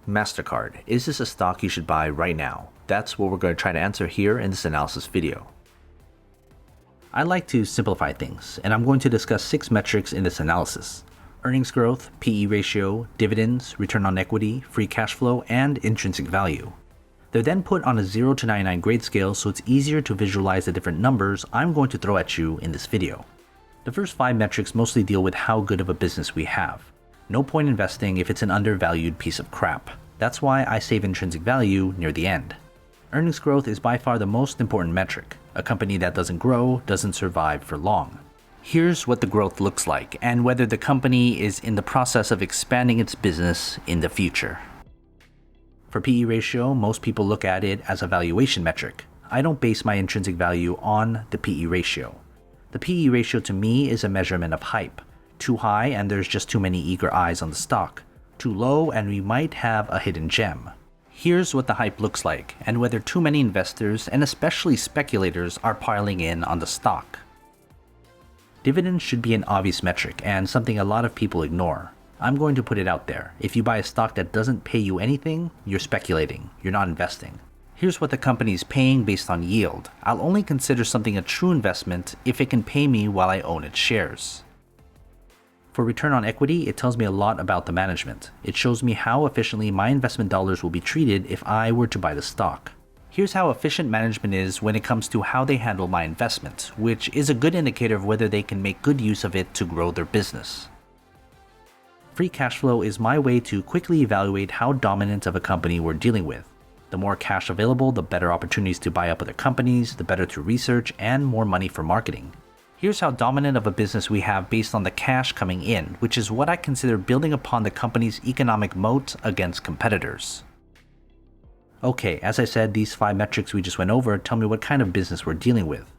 Mastercard. Is this a stock you should buy right now? That's what we're going to try to answer here in this analysis video. I like to simplify things, and I'm going to discuss 6 metrics in this analysis: earnings growth, PE ratio, dividends, return on equity, free cash flow, and intrinsic value. They're then put on a 0 to 99 grade scale so it's easier to visualize the different numbers I'm going to throw at you in this video. The first 5 metrics mostly deal with how good of a business we have. No point investing if it's an undervalued piece of crap. That's why I save intrinsic value near the end. Earnings growth is by far the most important metric. A company that doesn't grow doesn't survive for long. Here's what the growth looks like and whether the company is in the process of expanding its business in the future. For PE ratio, most people look at it as a valuation metric. I don't base my intrinsic value on the PE ratio. The PE ratio to me is a measurement of hype. Too high and there's just too many eager eyes on the stock. Too low and we might have a hidden gem. Here's what the hype looks like and whether too many investors and especially speculators are piling in on the stock. Dividends should be an obvious metric and something a lot of people ignore. I'm going to put it out there. If you buy a stock that doesn't pay you anything, you're speculating. You're not investing. Here's what the company is paying based on yield. I'll only consider something a true investment if it can pay me while I own its shares. For return on equity, it tells me a lot about the management. It shows me how efficiently my investment dollars will be treated if I were to buy the stock. Here's how efficient management is when it comes to how they handle my investment, which is a good indicator of whether they can make good use of it to grow their business. Free cash flow is my way to quickly evaluate how dominant of a company we're dealing with. The more cash available, the better opportunities to buy up other companies, the better to research, and more money for marketing. Here's how dominant of a business we have based on the cash coming in, which is what I consider building upon the company's economic moat against competitors. Okay, as I said, these 5 metrics we just went over tell me what kind of business we're dealing with.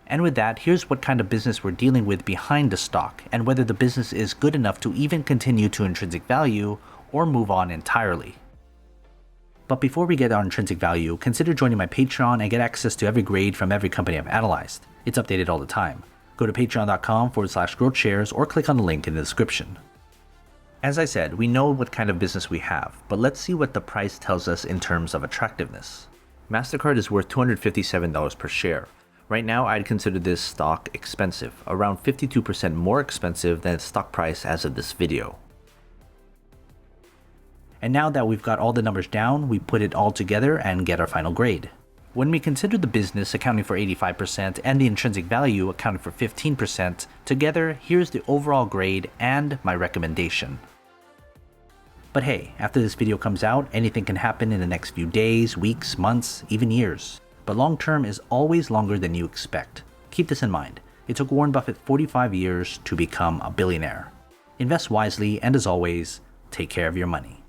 And with that, here's what kind of business we're dealing with behind the stock and whether the business is good enough to even continue to intrinsic value or move on entirely. But before we get our intrinsic value, consider joining my Patreon and get access to every grade from every company I've analyzed. It's updated all the time. Go to patreon.com/GrowthShares or click on the link in the description. As I said, we know what kind of business we have, but let's see what the price tells us in terms of attractiveness. Mastercard is worth $257 per share. Right now, I'd consider this stock expensive, around 52% more expensive than its stock price as of this video. And now that we've got all the numbers down, we put it all together and get our final grade. When we consider the business accounting for 85% and the intrinsic value accounting for 15%, together, here's the overall grade and my recommendation. But hey, after this video comes out, anything can happen in the next few days, weeks, months, even years. But long term is always longer than you expect. Keep this in mind. It took Warren Buffett 45 years to become a billionaire. Invest wisely, and as always, take care of your money.